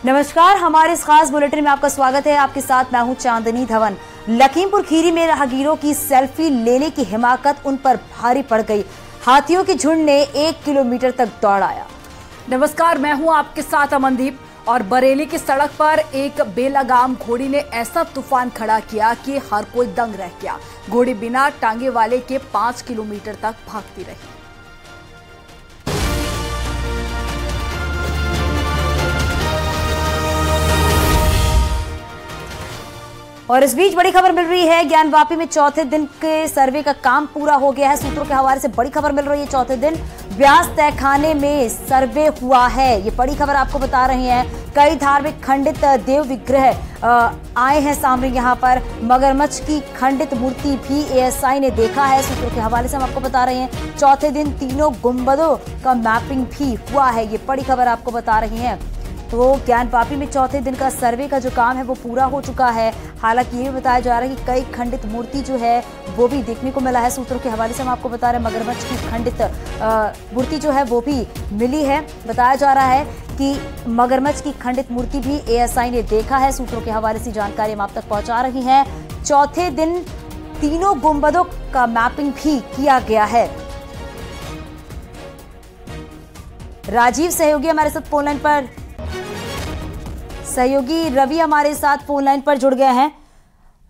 नमस्कार, हमारे इस खास बुलेटिन में आपका स्वागत है। आपके साथ मैं हूं चांदनी धवन। लखीमपुर खीरी में राहगीरों की सेल्फी लेने की हिमाकत उन पर भारी पड़ गई। हाथियों के झुंड ने 1 किलोमीटर तक दौड़ाया। नमस्कार, मैं हूं आपके साथ अमनदीप। और बरेली की सड़क पर एक बेलगाम घोड़ी ने ऐसा तूफान खड़ा किया कि हर कोई दंग रह गया। घोड़ी बिना टांगे वाले के 5 किलोमीटर तक भागती रही। और इस बीच बड़ी खबर मिल रही है, ज्ञानवापी में चौथे दिन के सर्वे का काम पूरा हो गया है। सूत्रों के हवाले से बड़ी खबर मिल रही है, चौथे दिन व्यास तहखाने में सर्वे हुआ है। ये बड़ी खबर आपको बता रहे हैं। कई धार्मिक खंडित देव विग्रह आए हैं सामने। यहाँ पर मगरमच्छ की खंडित मूर्ति भी एएसआई ने देखा है। सूत्रों के हवाले से हम आपको बता रहे हैं। चौथे दिन तीनों गुंबदों का मैपिंग भी हुआ है। ये बड़ी खबर आपको बता रही है। तो ज्ञानवापी में चौथे दिन का सर्वे का जो काम है वो पूरा हो चुका है। हालांकि ये भी बताया जा रहा है कि कई खंडित मूर्ति जो है वो भी देखने को मिला है। सूत्रों के हवाले से हम आपको बता रहे हैं, मगरमच्छ की खंडित मूर्ति जो है वो भी मिली है। बताया जा रहा है कि मगरमच्छ की खंडित मूर्ति भी एएसआई ने देखा है। सूत्रों के हवाले से जानकारी हम आप तक पहुंचा रही हैं। चौथे दिन तीनों गुंबदों का मैपिंग भी किया गया है। राजीव सहयोगी हमारे साथ फोन लाइन पर, सहयोगी रवि हमारे साथ फोन लाइन पर जुड़ गए हैं।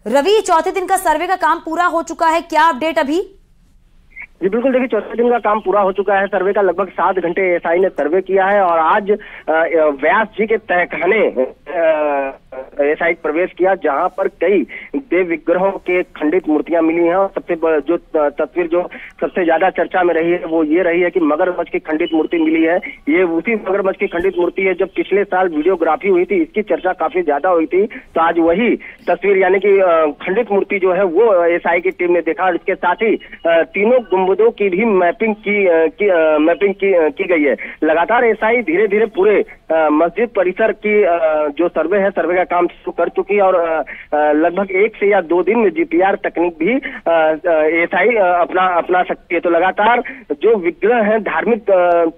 रवि, चौथे दिन का सर्वे का काम पूरा हो चुका है, क्या अपडेट अभी? जी बिल्कुल, देखिए चौथे दिन का काम पूरा हो चुका है। सर्वे का लगभग 7 घंटे एएसआई ने सर्वे किया है और आज व्यास जी के तहखाने एएसआई प्रवेश किया, जहां पर कई देव विग्रहों के खंडित मूर्तियां मिली हैं। और सबसे जो तस्वीर जो सबसे ज्यादा चर्चा में रही है वो ये रही है कि मगरमच्छ की खंडित मूर्ति मिली है। ये उसी मगरमच्छ की खंडित मूर्ति है जब पिछले साल वीडियोग्राफी हुई थी, इसकी चर्चा काफी ज्यादा हुई थी। तो आज वही तस्वीर यानी कि खंडित मूर्ति जो है वो एएसआई की टीम ने देखा। और इसके साथ ही तीनों गुंबदों की भी मैपिंग की गई है। लगातार एएसआई धीरे धीरे पूरे मस्जिद परिसर की जो सर्वे है, सर्वे का काम शुरू कर चुकी है। और लगभग 1 से या 2 दिन में जीपीआर तकनीक भी एएसआई अपना सकती है। तो लगातार जो विग्रह हैं, धार्मिक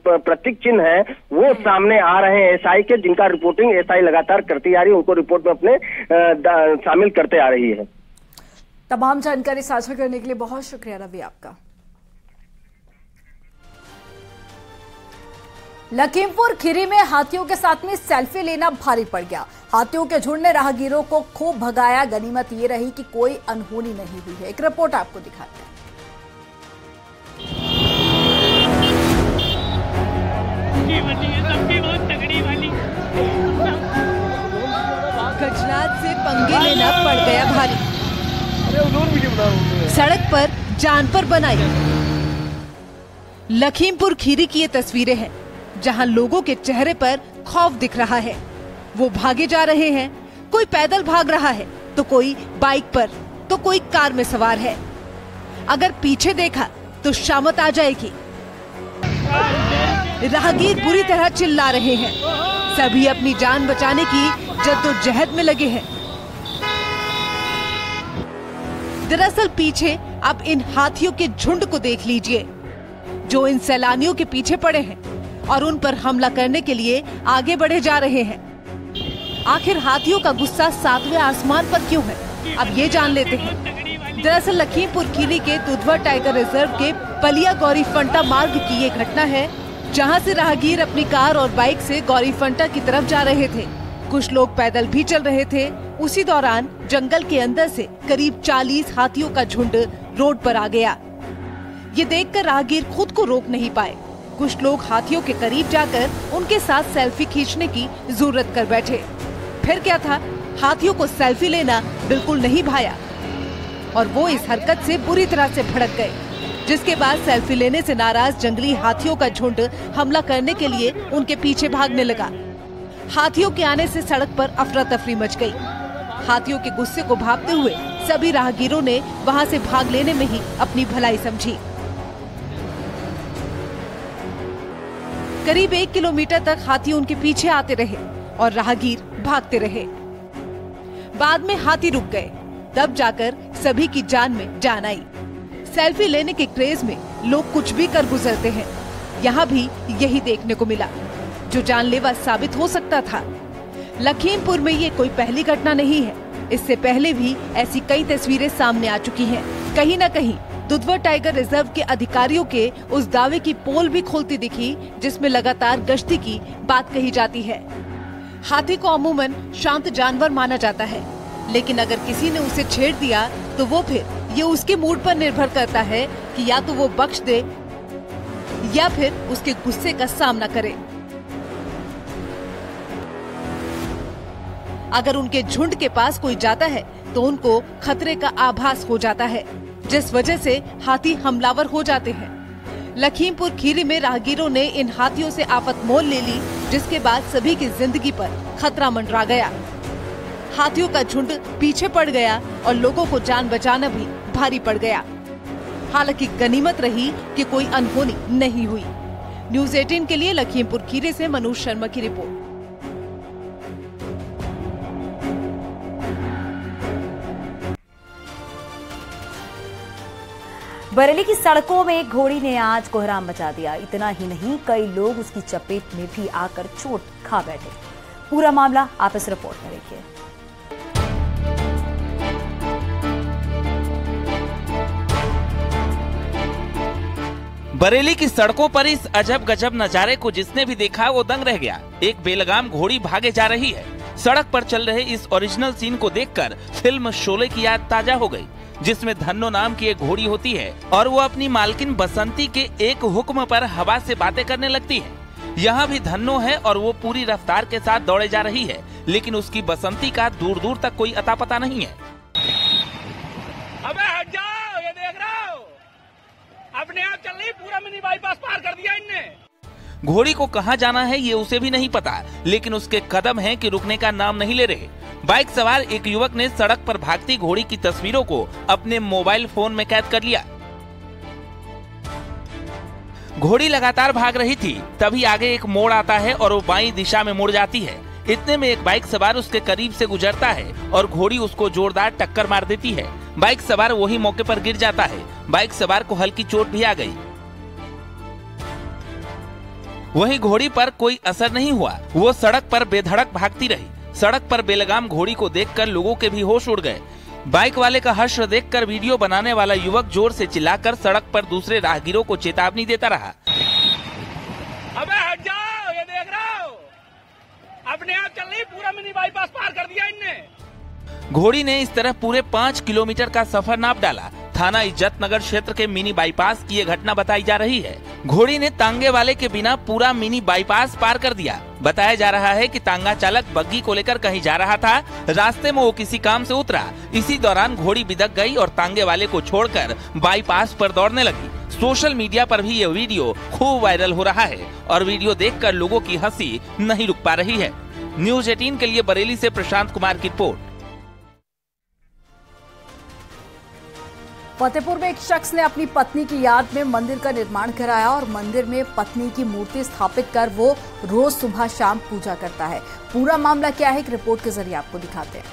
प्रतीक चिन्ह है, वो सामने आ रहे हैं एएसआई के, जिनका रिपोर्टिंग एएसआई लगातार करती आ रही है, उनको रिपोर्ट में अपने शामिल करते आ रही है। तमाम जानकारी साझा करने के लिए बहुत शुक्रिया रवि आपका। लखीमपुर खीरी में हाथियों के साथ में सेल्फी लेना भारी पड़ गया। हाथियों के झुंड ने राहगीरों को खूब भगाया। गनीमत ये रही कि कोई अनहोनी नहीं हुई है। एक रिपोर्ट आपको दिखाते हैं। गजराज से पंगे लेना पड़ गया भारी। सड़क पर जान पर बनाई। लखीमपुर खीरी की ये तस्वीरें हैं जहां लोगों के चेहरे पर खौफ दिख रहा है। वो भागे जा रहे हैं, कोई पैदल भाग रहा है तो कोई बाइक पर तो कोई कार में सवार है। अगर पीछे देखा तो शामत आ जाएगी। राहगीर बुरी तरह चिल्ला रहे हैं। सभी अपनी जान बचाने की जद्दोजहद में लगे हैं। दरअसल पीछे आप इन हाथियों के झुंड को देख लीजिए, जो इन सैलानियों के पीछे पड़े हैं और उन पर हमला करने के लिए आगे बढ़े जा रहे हैं। आखिर हाथियों का गुस्सा 7वें आसमान पर क्यों है, अब ये जान लेते हैं। दरअसल लखीमपुर खीरी के दुधवा टाइगर रिजर्व के पलिया गौरीफंटा मार्ग की ये घटना है, जहां से राहगीर अपनी कार और बाइक से गौरीफंटा की तरफ जा रहे थे। कुछ लोग पैदल भी चल रहे थे। उसी दौरान जंगल के अंदर से करीब 40 हाथियों का झुंड रोड पर आ गया। ये देखकर राहगीर खुद को रोक नहीं पाए। कुछ लोग हाथियों के करीब जाकर उनके साथ सेल्फी खींचने की जुर्रत कर बैठे। फिर क्या था, हाथियों को सेल्फी लेना बिल्कुल नहीं भाया और वो इस हरकत से बुरी तरह से भड़क गए, जिसके बाद सेल्फी लेने से नाराज जंगली हाथियों का झुंड हमला करने के लिए उनके पीछे भागने लगा। हाथियों के आने से सड़क पर अफरा तफरी मच गई। हाथियों के गुस्से को भांपते हुए सभी राहगीरों ने वहां से भाग लेने में ही अपनी भलाई समझी। करीब 1 किलोमीटर तक हाथी उनके पीछे आते रहे और राहगीर भागते रहे। बाद में हाथी रुक गए, तब जाकर सभी की जान में जान आई। सेल्फी लेने के क्रेज में लोग कुछ भी कर गुजरते हैं। यहाँ भी यही देखने को मिला, जो जानलेवा साबित हो सकता था। लखीमपुर में ये कोई पहली घटना नहीं है। इससे पहले भी ऐसी कई तस्वीरें सामने आ चुकी हैं। कहीं न कहीं दुधवा टाइगर रिजर्व के अधिकारियों के उस दावे की पोल भी खोलती दिखी जिसमें लगातार गश्ती की बात कही जाती है। हाथी को अमूमन शांत जानवर माना जाता है, लेकिन अगर किसी ने उसे छेड़ दिया तो वो फिर ये उसके मूड पर निर्भर करता है कि या तो वो बख्श दे या फिर उसके गुस्से का सामना करे। अगर उनके झुंड के पास कोई जाता है तो उनको खतरे का आभास हो जाता है, जिस वजह से हाथी हमलावर हो जाते हैं। लखीमपुर खीरी में राहगीरों ने इन हाथियों से आफत मोल ले ली, जिसके बाद सभी की जिंदगी पर खतरा मंडरा गया। हाथियों का झुंड पीछे पड़ गया और लोगों को जान बचाना भी भारी पड़ गया। हालांकि गनीमत रही कि कोई अनहोनी नहीं हुई। न्यूज़ 18 के लिए लखीमपुर खीरी से मनोज शर्मा की रिपोर्ट। बरेली की सड़कों में एक घोड़ी ने आज कोहराम मचा दिया। इतना ही नहीं, कई लोग उसकी चपेट में भी आकर चोट खा बैठे। पूरा मामला आप इस रिपोर्ट में देखिए। बरेली की सड़कों पर इस अजब गजब नजारे को जिसने भी देखा वो दंग रह गया। एक बेलगाम घोड़ी भागे जा रही है। सड़क पर चल रहे इस ओरिजिनल सीन को देखकर फिल्म शोले की याद ताजा हो गई, जिसमें धन्नो नाम की एक घोड़ी होती है और वो अपनी मालकिन बसंती के एक हुक्म पर हवा से बातें करने लगती है। यहाँ भी धन्नो है और वो पूरी रफ्तार के साथ दौड़े जा रही है, लेकिन उसकी बसंती का दूर दूर तक कोई अता पता नहीं है। अबे हट जाओ, ये देख रहे हो, अपने आप चल रही, पूरा मिनी बाईपास पार कर दिया इनने। घोड़ी को कहाँ जाना है ये उसे भी नहीं पता, लेकिन उसके कदम हैं कि रुकने का नाम नहीं ले रहे। बाइक सवार एक युवक ने सड़क पर भागती घोड़ी की तस्वीरों को अपने मोबाइल फोन में कैद कर लिया। घोड़ी लगातार भाग रही थी, तभी आगे एक मोड़ आता है और वो बाईं दिशा में मुड़ जाती है। इतने में एक बाइक सवार उसके करीब से गुजरता है और घोड़ी उसको जोरदार टक्कर मार देती है। बाइक सवार वही मौके पर गिर जाता है। बाइक सवार को हल्की चोट भी आ गई। वहीं घोड़ी पर कोई असर नहीं हुआ, वो सड़क पर बेधड़क भागती रही। सड़क पर बेलगाम घोड़ी को देखकर लोगों के भी होश उड़ गए। बाइक वाले का हश्र देखकर वीडियो बनाने वाला युवक जोर से चिल्लाकर सड़क पर दूसरे राहगीरों को चेतावनी देता रहा। अबे हट जाओ, ये देख रहे हो, अपने आप चल रही, पूरा मिनी बाईपास पार कर दिया इनने। घोड़ी ने इस तरह पूरे 5 किलोमीटर का सफर नाप डाला। थाना इज्जतनगर क्षेत्र के मिनी बाईपास की ये घटना बताई जा रही है। घोड़ी ने तांगे वाले के बिना पूरा मिनी बाईपास पार कर दिया। बताया जा रहा है कि तांगा चालक बग्गी को लेकर कहीं जा रहा था। रास्ते में वो किसी काम से उतरा। इसी दौरान घोड़ी बिदक गई और तांगे वाले को छोड़कर बाईपास पर दौड़ने लगी। सोशल मीडिया पर भी ये वीडियो खूब वायरल हो रहा है और वीडियो देखकर लोगों की हंसी नहीं रुक पा रही है। न्यूज़ 18 के लिए बरेली से प्रशांत कुमार की रिपोर्ट। फतेहपुर में एक शख्स ने अपनी पत्नी की याद में मंदिर का निर्माण कराया और मंदिर में पत्नी की मूर्ति स्थापित कर वो रोज सुबह शाम पूजा करता है। पूरा मामला क्या है, एक रिपोर्ट के जरिए आपको दिखाते हैं।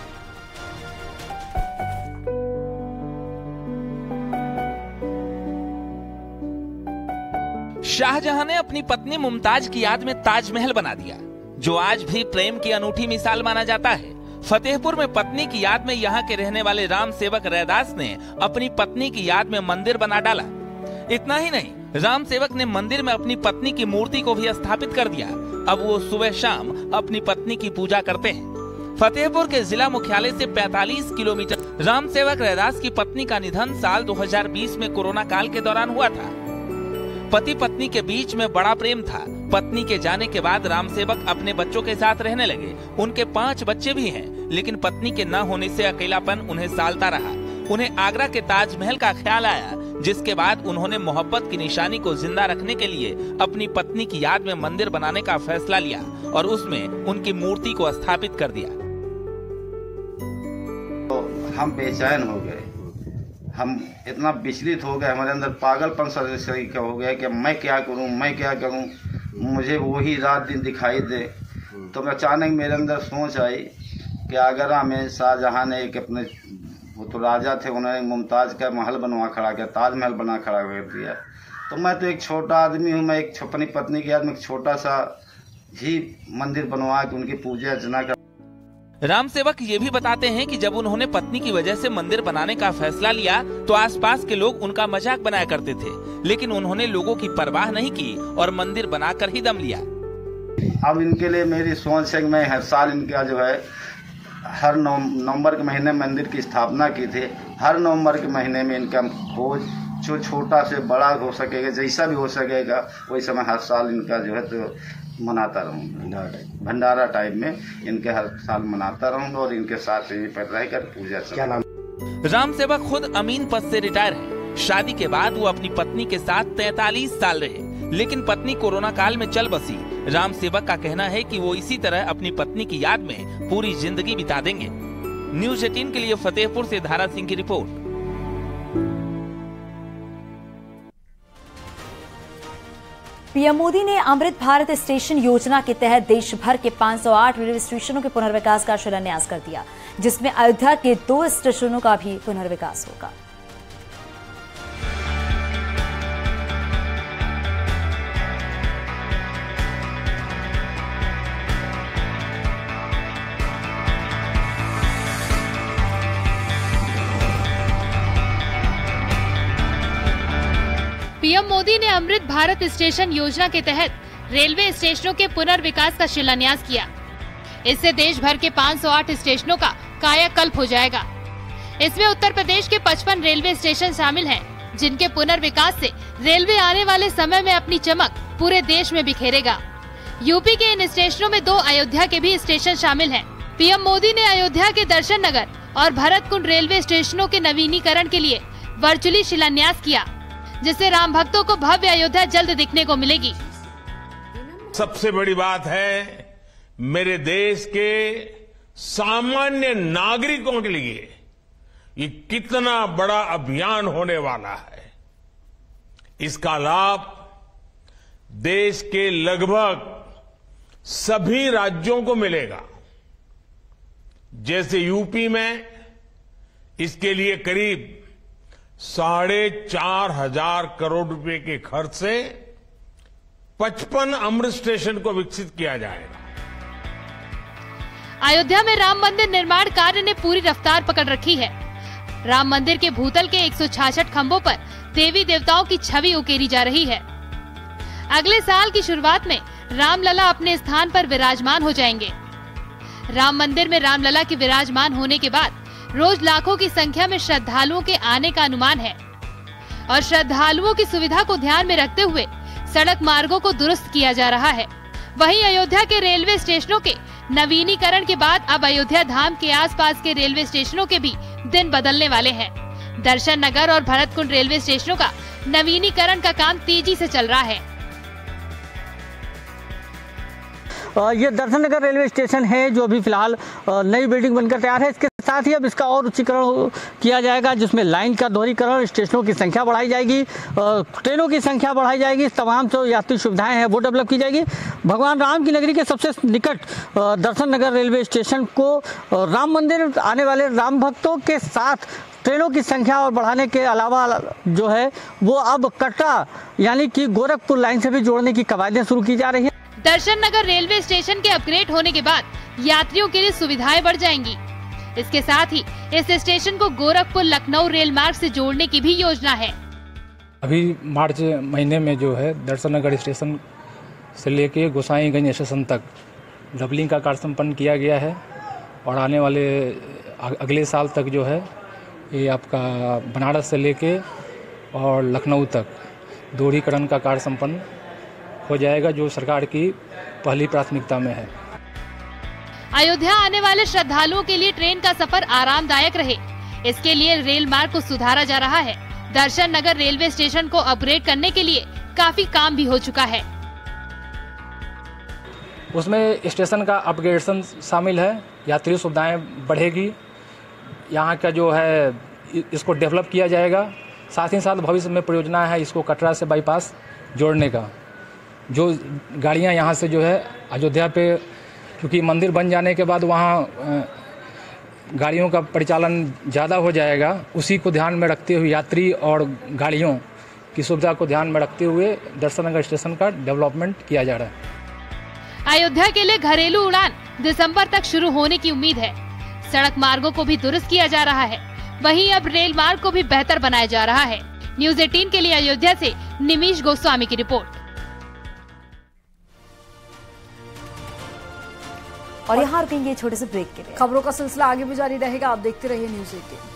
शाहजहां ने अपनी पत्नी मुमताज की याद में ताजमहल बना दिया, जो आज भी प्रेम की अनूठी मिसाल माना जाता है। फतेहपुर में पत्नी की याद में यहाँ के रहने वाले राम सेवक रैदास ने अपनी पत्नी की याद में मंदिर बना डाला। इतना ही नहीं, राम सेवक ने मंदिर में अपनी पत्नी की मूर्ति को भी स्थापित कर दिया। अब वो सुबह शाम अपनी पत्नी की पूजा करते हैं। फतेहपुर के जिला मुख्यालय से 45 किलोमीटर राम सेवक रैदास की पत्नी का निधन साल 2020 में कोरोना काल के दौरान हुआ था। पति पत्नी के बीच में बड़ा प्रेम था। पत्नी के जाने के बाद राम सेवक अपने बच्चों के साथ रहने लगे। उनके 5 बच्चे भी हैं, लेकिन पत्नी के न होने से अकेलापन उन्हें सालता रहा। उन्हें आगरा के ताजमहल का ख्याल आया, जिसके बाद उन्होंने मोहब्बत की निशानी को जिंदा रखने के लिए अपनी पत्नी की याद में मंदिर बनाने का फैसला लिया और उसमें उनकी मूर्ति को स्थापित कर दिया। तो हम बेचैन हो गए, हम इतना विचलित हो गए, हमारे अंदर पागलपन शरीर का हो गया कि मैं क्या करूं, मुझे वही रात दिन दिखाई दे। तो मैं अचानक मेरे अंदर सोच आई कि आगरा में शाहजहां ने एक अपने, वो तो राजा थे, उन्होंने मुमताज का महल बनवा खड़ा किया, ताजमहल बना खड़ा कर दिया। तो मैं तो एक छोटा आदमी हूँ, मैं एक अपनी पत्नी की याद में एक छोटा सा ही मंदिर बनवा के उनकी पूजा अर्चना कर। राम सेवक ये भी बताते हैं कि जब उन्होंने पत्नी की वजह से मंदिर बनाने का फैसला लिया तो आसपास के लोग उनका मजाक बनाया करते थे, लेकिन उन्होंने लोगों की परवाह नहीं की और मंदिर बनाकर ही दम लिया। अब इनके लिए मेरी सोच है कि मैं हर साल इनका जो है हर नवंबर के महीने मंदिर की स्थापना की थी। हर नवंबर के महीने में इनका भोज जो छोटा से बड़ा हो सकेगा, जैसा भी हो सकेगा वैसा मैं हर साल इनका जो है तो मनाता रहूँगा। भंडारा टाइप में इनके हर साल मनाता रहूँगा और इनके साथ यहीं पर रहकर पूजा। क्या नाम? राम सेवक खुद अमीन पद से रिटायर है। शादी के बाद वो अपनी पत्नी के साथ 43 साल रहे, लेकिन पत्नी कोरोना काल में चल बसी। राम सेवक का कहना है कि वो इसी तरह अपनी पत्नी की याद में पूरी जिंदगी बिता देंगे। न्यूज़ 18 के लिए फतेहपुर से धारा सिंह की रिपोर्ट। पीएम मोदी ने अमृत भारत स्टेशन योजना के तहत देश भर के 508 रेलवे स्टेशनों के पुनर्विकास का शिलान्यास कर दिया, जिसमें अयोध्या के 2 स्टेशनों का भी पुनर्विकास होगा। पीएम मोदी ने अमृत भारत स्टेशन योजना के तहत रेलवे स्टेशनों के पुनर्विकास का शिलान्यास किया। इससे देश भर के 508 स्टेशनों का कायाकल्प हो जाएगा। इसमें उत्तर प्रदेश के 55 रेलवे स्टेशन शामिल हैं, जिनके पुनर्विकास से रेलवे आने वाले समय में अपनी चमक पूरे देश में बिखेरेगा। यूपी के इन स्टेशनों में 2 अयोध्या के भी स्टेशन शामिल हैं। पीएम मोदी ने अयोध्या के दर्शन नगर और भरतकुंड रेलवे स्टेशनों के नवीनीकरण के लिए वर्चुअली शिलान्यास किया, जिससे राम भक्तों को भव्य अयोध्या जल्द दिखने को मिलेगी। सबसे बड़ी बात है, मेरे देश के सामान्य नागरिकों के लिए ये कितना बड़ा अभियान होने वाला है। इसका लाभ देश के लगभग सभी राज्यों को मिलेगा। जैसे यूपी में इसके लिए करीब 4,500 करोड़ रुपए के खर्च से 55 अमृत स्टेशन को विकसित किया जाएगा। अयोध्या में राम मंदिर निर्माण कार्य ने पूरी रफ्तार पकड़ रखी है। राम मंदिर के भूतल के 166 खंभों पर देवी देवताओं की छवि उकेरी जा रही है। अगले साल की शुरुआत में रामलला अपने स्थान पर विराजमान हो जाएंगे। राम मंदिर में रामलला के विराजमान होने के बाद रोज लाखों की संख्या में श्रद्धालुओं के आने का अनुमान है और श्रद्धालुओं की सुविधा को ध्यान में रखते हुए सड़क मार्गों को दुरुस्त किया जा रहा है। वहीं अयोध्या के रेलवे स्टेशनों के नवीनीकरण के बाद अब अयोध्या धाम के आसपास के रेलवे स्टेशनों के भी दिन बदलने वाले हैं। दर्शन नगर और भरतकुंड रेलवे स्टेशनों का नवीनीकरण का काम तेजी से चल रहा है। ये दर्शन नगर रेलवे स्टेशन है जो अभी फिलहाल नई बिल्डिंग बनकर तैयार है। इसके साथ ही अब इसका और उच्चीकरण किया जाएगा, जिसमें लाइन का दोहरीकरण, स्टेशनों की संख्या बढ़ाई जाएगी, ट्रेनों की संख्या बढ़ाई जाएगी, तमाम जो यात्री सुविधाएं हैं वो डेवलप की जाएगी। भगवान राम की नगरी के सबसे निकट दर्शन नगर रेलवे स्टेशन को राम मंदिर आने वाले राम भक्तों के साथ ट्रेनों की संख्या और बढ़ाने के अलावा जो है वो अब कटरा यानी कि गोरखपुर लाइन से भी जोड़ने की कवायदें शुरू की जा रही है। दर्शन नगर रेलवे स्टेशन के अपग्रेड होने के बाद यात्रियों के लिए सुविधाएं बढ़ जाएंगी। इसके साथ ही इस स्टेशन को गोरखपुर लखनऊ रेल मार्ग से जोड़ने की भी योजना है। अभी मार्च महीने में जो है दर्शन नगर स्टेशन से लेके गोसाईगंज स्टेशन तक डबलिंग का कार्य संपन्न किया गया है और आने वाले अगले साल तक जो है ये आपका बनारस से लेके और लखनऊ तक दोहरीकरण का कार्य संपन्न हो जाएगा, जो सरकार की पहली प्राथमिकता में है। अयोध्या आने वाले श्रद्धालुओं के लिए ट्रेन का सफर आरामदायक रहे, इसके लिए रेल मार्ग को सुधारा जा रहा है। दर्शन नगर रेलवे स्टेशन को अपग्रेड करने के लिए काफी काम भी हो चुका है। उसमें स्टेशन का अपग्रेडेशन शामिल है, यात्री सुविधाएं बढ़ेगी, यहाँ का जो है इसको डेवलप किया जाएगा। साथ ही साथ भविष्य में परियोजना है इसको कटरा से बाईपास जोड़ने का, जो गाड़ियाँ यहाँ से जो है अयोध्या पे, क्योंकि मंदिर बन जाने के बाद वहाँ गाड़ियों का परिचालन ज़्यादा हो जाएगा, उसी को ध्यान में रखते हुए यात्री और गाड़ियों की सुविधा को ध्यान में रखते हुए दर्शन नगर स्टेशन का डेवलपमेंट किया जा रहा है। अयोध्या के लिए घरेलू उड़ान दिसंबर तक शुरू होने की उम्मीद है। सड़क मार्गों को भी दुरुस्त किया जा रहा है। वहीं अब रेल मार्ग को भी बेहतर बनाया जा रहा है। न्यूज़ 18 के लिए अयोध्या से निमिष गोस्वामी की रिपोर्ट। और यहाँ रुकेंगे छोटे से ब्रेक के लिए। खबरों का सिलसिला आगे भी जारी रहेगा, आप देखते रहिए न्यूज़ 18।